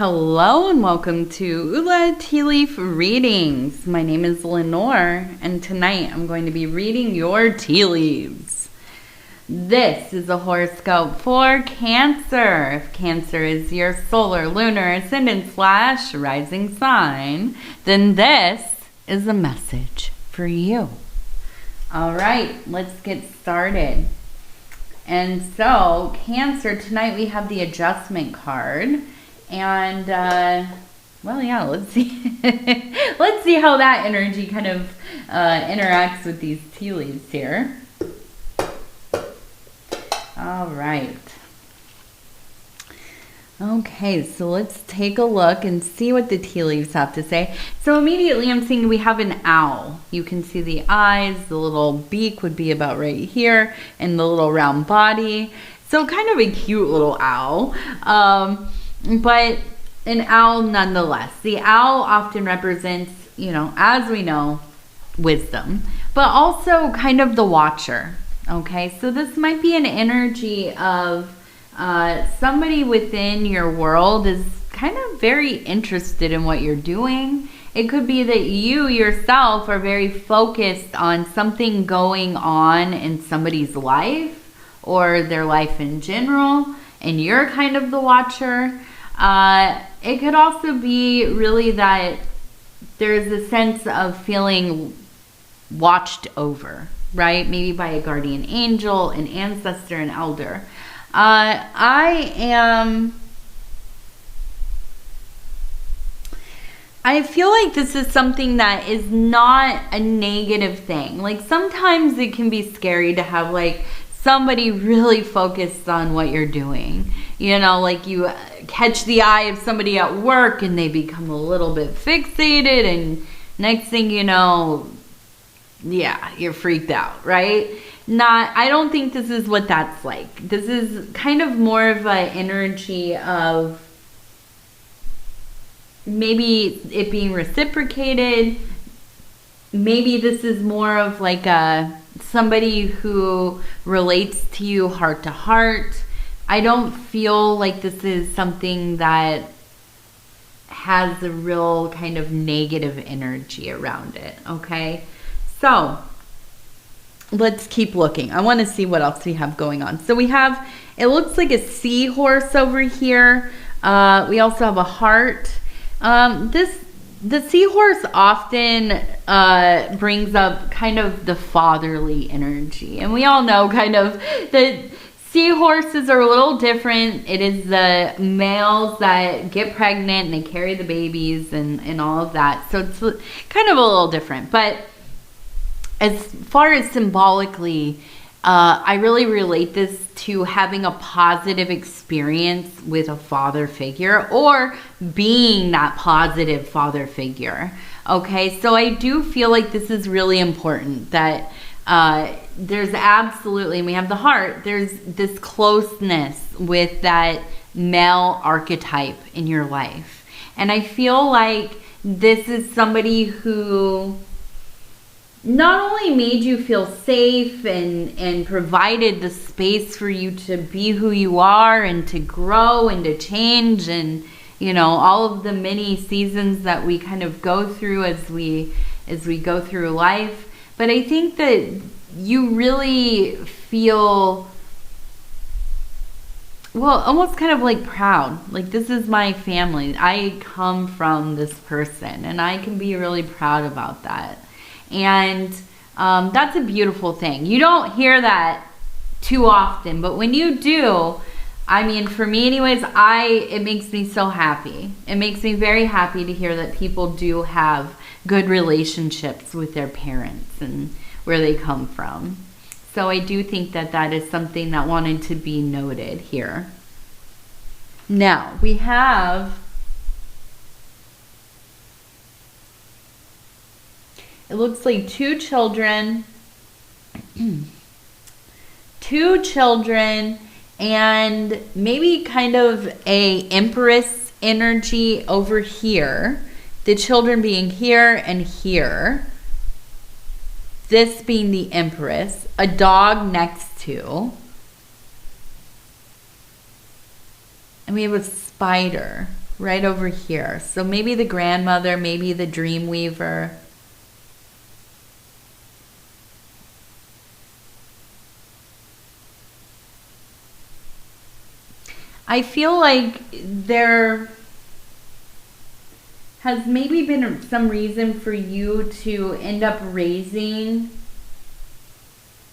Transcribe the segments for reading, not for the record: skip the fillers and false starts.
Hello and welcome to Ula Tea Leaf Readings. My name is Lenor and tonight I'm going to be reading your tea leaves. This is a horoscope for Cancer. If Cancer is your solar, lunar, ascendant / rising sign, then this is a message for you. All right, let's get started. And so, Cancer, tonight we have the adjustment card. And, let's see. Let's see how that energy kind of interacts with these tea leaves here. All right. Okay, so let's take a look and see what the tea leaves have to say. So immediately I'm seeing we have an owl. You can see the eyes, the little beak would be about right here, and the little round body. So kind of a cute little owl. But an owl nonetheless. The owl often represents, as we know, wisdom, but also kind of the watcher. Okay, so this might be an energy of somebody within your world is kind of very interested in what you're doing. It could be that you yourself are very focused on something going on in somebody's life or their life in general, and you're kind of the watcher. It could also be really that there's a sense of feeling watched over, right? Maybe by a guardian angel, an ancestor, an elder. I feel like this is something that is not a negative thing. Like sometimes it can be scary to have like somebody really focused on what you're doing. Like you catch the eye of somebody at work and they become a little bit fixated, and next thing you know, you're freaked out, right? I don't think this is what that's like. This is kind of more of an energy of maybe it being reciprocated. Maybe this is more of like somebody who relates to you heart to heart. I don't feel like this is something that has a real kind of negative energy around it, okay? So, let's keep looking. I want to see what else we have going on. So we have, it looks like a seahorse over here. We also have a heart. The seahorse often brings up kind of the fatherly energy. And we all know kind of that seahorses are a little different. It is the males that get pregnant and they carry the babies and all of that. So it's kind of a little different. But as far as symbolically, I really relate this to having a positive experience with a father figure or being that positive father figure. Okay, so I do feel like this is really important that there's absolutely, and we have the heart, there's this closeness with that male archetype in your life. And I feel like this is somebody who not only made you feel safe and provided the space for you to be who you are and to grow and to change and, all of the many seasons that we kind of go through as we go through life. But I think that you really feel, almost kind of like proud. Like, this is my family. I come from this person, and I can be really proud about that. And that's a beautiful thing. You don't hear that too often, but when you do, for me anyways, it makes me so happy. It makes me very happy to hear that people do have good relationships with their parents and where they come from. So I do think that that is something that wanted to be noted here. Now, we have, it looks like two children, and maybe kind of a empress energy over here. The children being here and here. This being the empress. A dog next to. And we have a spider right over here. So maybe the grandmother, maybe the dream weaver. I feel like there has maybe been some reason for you to end up raising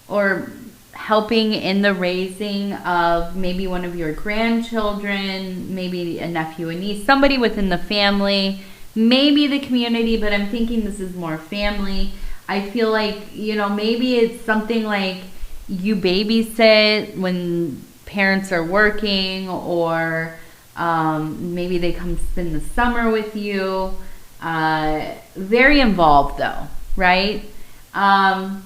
or helping in the raising of maybe one of your grandchildren, maybe a nephew, a niece, somebody within the family, maybe the community, but I'm thinking this is more family. I feel like, you know, maybe it's something like you babysit when parents are working, or maybe they come spend the summer with you. Very involved though, right? And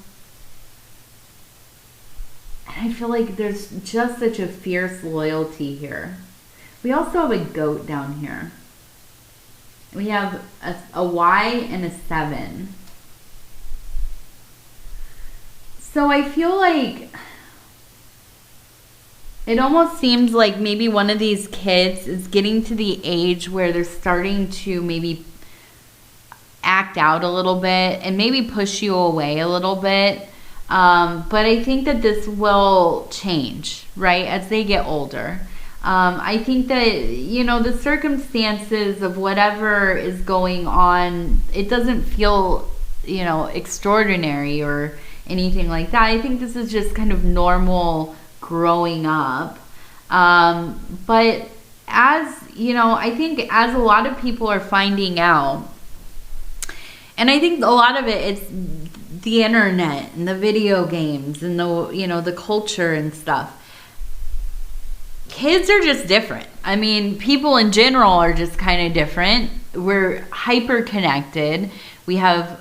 I feel like there's just such a fierce loyalty here. We also have a goat down here. We have a Y and a 7. So I feel like it almost seems like maybe one of these kids is getting to the age where they're starting to maybe act out a little bit and maybe push you away a little bit. But I think that this will change, right, as they get older. I think that, you know, the circumstances of whatever is going on, it doesn't feel, you know, extraordinary or anything like that. I think this is just kind of normal growing up. But as, you know, I think as a lot of people are finding out, and I think a lot of it, it's the internet and the video games and the, you know, the culture and stuff. Kids are just different. I mean, people in general are just kind of different. We're hyper connected. We have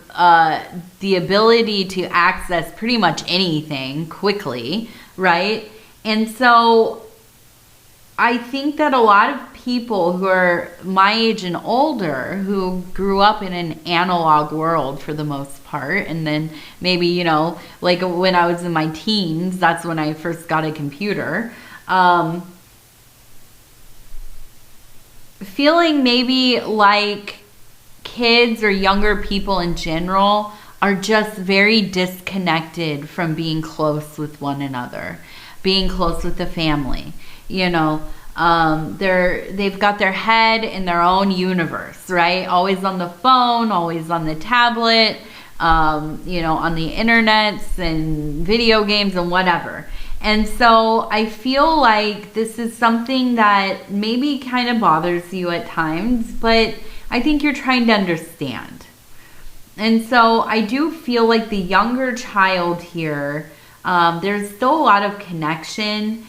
the ability to access pretty much anything quickly, right? And so I think that a lot of people who are my age and older, who grew up in an analog world for the most part, and then maybe, you know, like when I was in my teens, that's when I first got a computer, feeling maybe like kids or younger people in general are just very disconnected from being close with one another, being close with the family. You know, they've got their head in their own universe, right? Always on the phone, always on the tablet, you know, on the internets and video games and whatever. And so I feel like this is something that maybe kind of bothers you at times, but I think you're trying to understand. And so I do feel like the younger child here, there's still a lot of connection.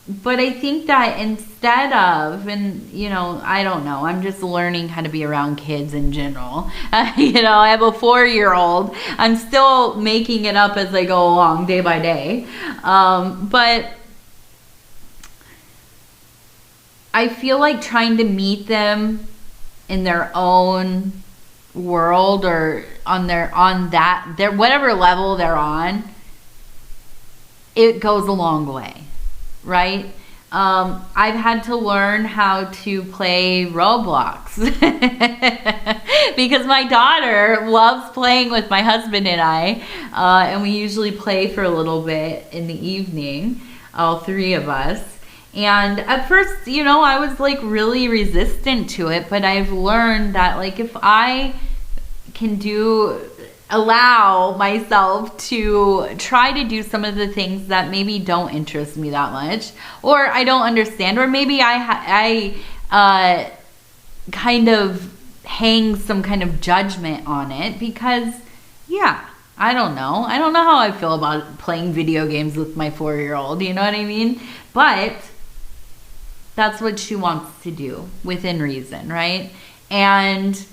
But I think that instead of, and, you know, I don't know, I'm just learning how to be around kids in general. You know, I have a 4-year-old. I'm still making it up as I go along day by day. But I feel like trying to meet them in their own world, or on their whatever level they're on, it goes a long way. Right? I've had to learn how to play Roblox because my daughter loves playing with my husband and I, and we usually play for a little bit in the evening, all 3 of us. And at first, you know, I was like really resistant to it, but I've learned that, like, if I can allow myself to try to do some of the things that maybe don't interest me that much, or I don't understand, or maybe I kind of hang some kind of judgment on it because, yeah, I don't know how I feel about playing video games with my 4-year-old, you know what I mean? But that's what she wants to do within reason, right? And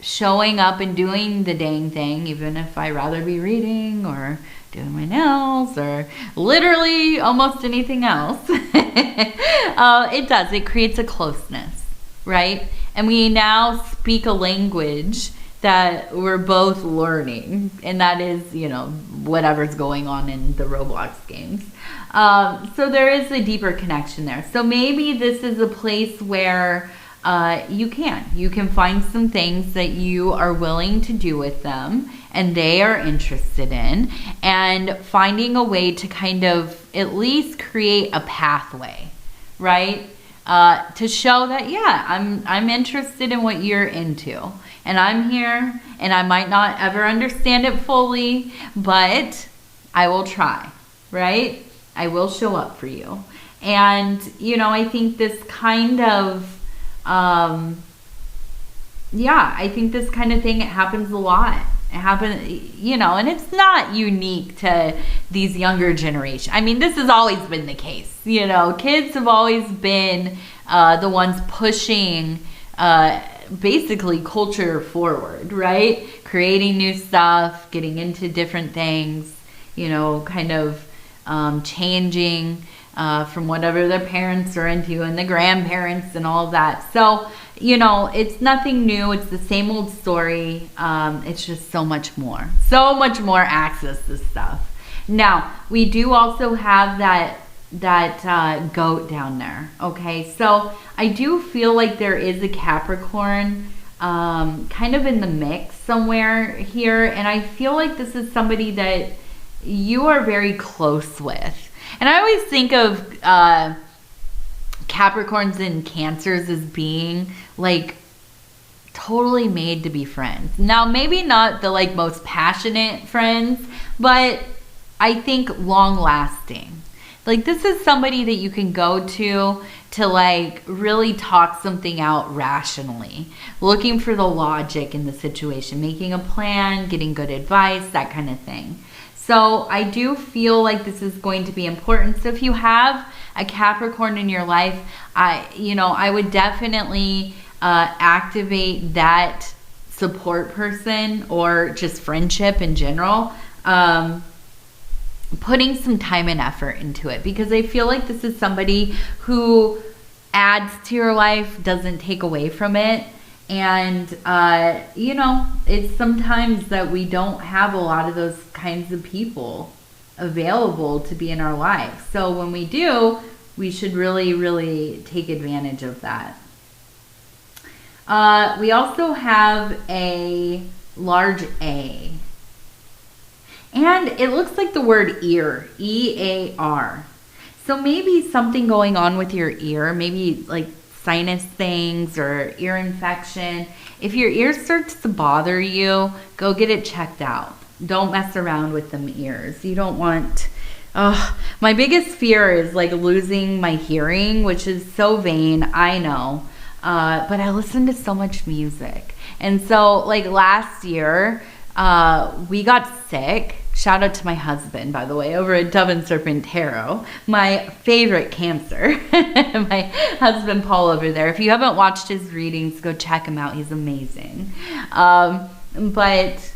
showing up and doing the dang thing, even if I'd rather be reading or doing my nails or literally almost anything else. It creates a closeness, right? And we now speak a language that we're both learning, and that is, you know, whatever's going on in the Roblox games. So there is a deeper connection there. So maybe this is a place where you can find some things that you are willing to do with them and they are interested in, and finding a way to kind of at least create a pathway, right? To show that, yeah, I'm interested in what you're into, and I'm here, and I might not ever understand it fully, but I will try, right? I will show up for you. And, you know, I think this kind of, I think this kind of thing, it happens a lot. It happens, you know, and it's not unique to these younger generations. I mean, this has always been the case. You know, kids have always been the ones pushing basically culture forward, right? Creating new stuff, getting into different things, you know, kind of changing from whatever their parents are into and the grandparents and all of that. So, you know, it's nothing new. It's the same old story. It's just so much more access to stuff. Now, we do also have that goat down there. Okay, so I do feel like there is a Capricorn kind of in the mix somewhere here, and I feel like this is somebody that you are very close with. And I always think of Capricorns and Cancers as being like totally made to be friends. Now, maybe not the like most passionate friends, but I think long lasting. Like, this is somebody that you can go to like really talk something out rationally, looking for the logic in the situation, making a plan, getting good advice, that kind of thing. So I do feel like this is going to be important. So if you have a Capricorn in your life, I would definitely activate that support person or just friendship in general, putting some time and effort into it, because I feel like this is somebody who adds to your life, doesn't take away from it. And, you know, it's sometimes that we don't have a lot of those kinds of people available to be in our life. So when we do, we should really, really take advantage of that. We also have a large A. And it looks like the word ear, E-A-R. So maybe something going on with your ear, maybe like sinus things or ear infection. If your ear starts to bother you, go get it checked out. Don't mess around with them ears. You don't want... my biggest fear is like losing my hearing, which is so vain, I know. But I listen to so much music. And so like last year, we got sick. Shout out to my husband, by the way, over at Dove and Serpent Tarot, my favorite Cancer. My husband, Paul, over there. If you haven't watched his readings, go check him out. He's amazing. But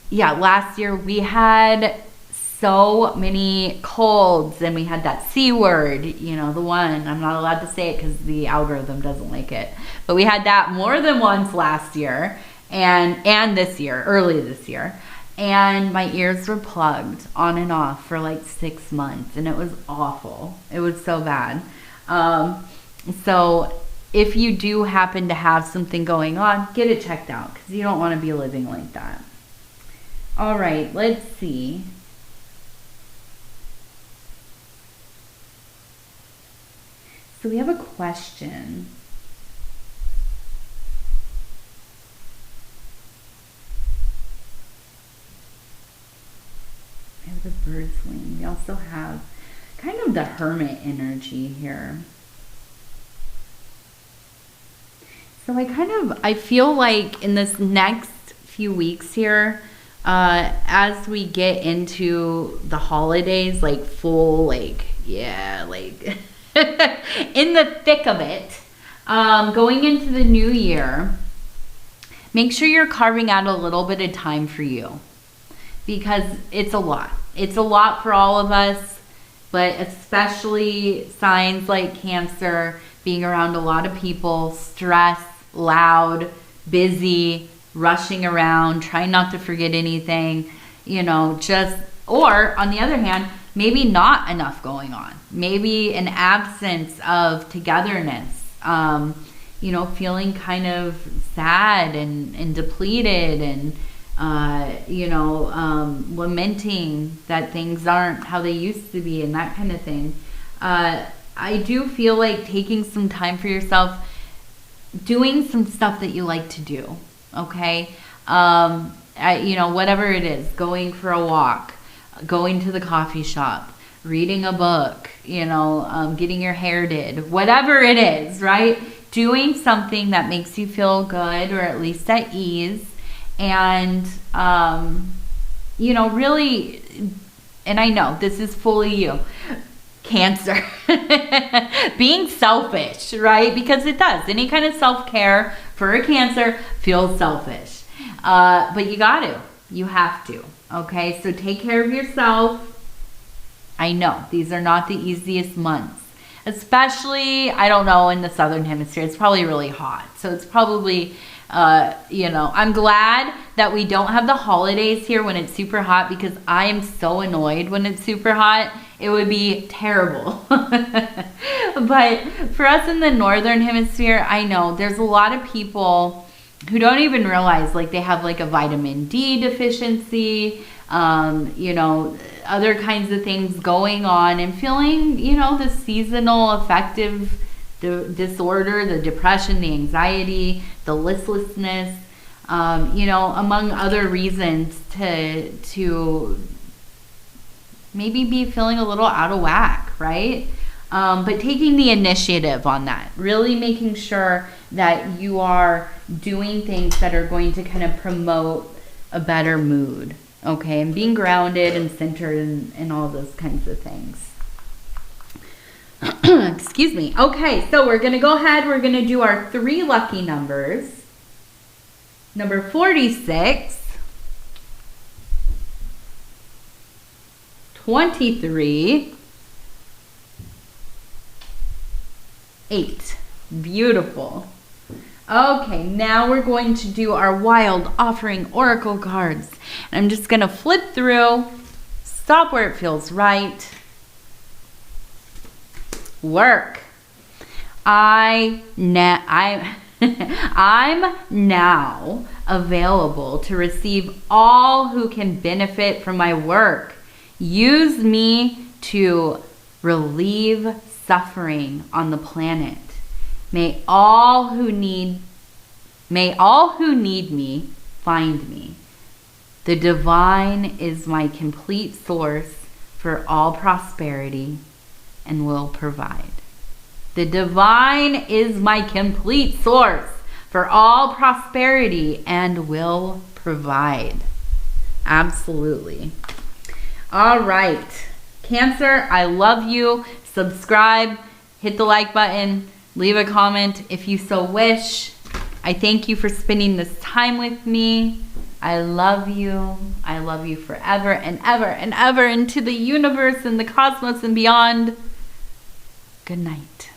yeah, last year we had so many colds, and we had that C word, you know, the one, I'm not allowed to say it because the algorithm doesn't like it. But we had that more than once last year and this year, early this year. And my ears were plugged on and off for like 6 months, and it was awful. It was so bad. So if you do happen to have something going on, get it checked out, because you don't want to be living like that. All right, let's see. So we have a question. We have the bird's wing. We also have kind of the hermit energy here. So I feel like in this next few weeks here, as we get into the holidays, like full, like, yeah, like in the thick of it, going into the new year, make sure you're carving out a little bit of time for you, because it's a lot. It's a lot for all of us, but especially signs like Cancer, being around a lot of people, stress, loud, busy, rushing around, trying not to forget anything, you know, or on the other hand, maybe not enough going on. Maybe an absence of togetherness, you know, feeling kind of sad and depleted and, you know, lamenting that things aren't how they used to be and that kind of thing. I do feel like taking some time for yourself, doing some stuff that you like to do, okay? You know, whatever it is, going for a walk, going to the coffee shop, reading a book, you know, getting your hair did, whatever it is, right? Doing something that makes you feel good or at least at ease. And, you know, really, and I know this is fully you, Cancer, being selfish, right? Because it does. Any kind of self-care for a Cancer feels selfish. But you have to, okay? So take care of yourself. I know these are not the easiest months, especially, I don't know, in the Southern Hemisphere. It's probably really hot. So it's probably, you know, I'm glad that we don't have the holidays here when it's super hot, because I am so annoyed when it's super hot. It would be terrible. But for us in the Northern Hemisphere, I know there's a lot of people who don't even realize like they have like a vitamin D deficiency, you know, other kinds of things going on, and feeling, you know, the seasonal affective disorder, the depression, the anxiety, the listlessness, you know, among other reasons to maybe be feeling a little out of whack, right? But taking the initiative on that, really making sure that you are doing things that are going to kind of promote a better mood, okay? And being grounded and centered and all those kinds of things. Excuse me. Okay, so we're going to go ahead. We're going to do our 3 lucky numbers. Number 46, 23, 8. Beautiful. Okay, now we're going to do our Wild Offering Oracle cards. And I'm just going to flip through, stop where it feels right. Work. I'm now available to receive all who can benefit from my work. Use me to relieve suffering on the planet. May all who need me find me. The divine is my complete source for all prosperity and will provide. The divine is my complete source for all prosperity and will provide. Absolutely. All right. Cancer, I love you. Subscribe, hit the like button, leave a comment if you so wish. I thank you for spending this time with me. I love you. I love you forever and ever and ever, into the universe and the cosmos and beyond. Good night.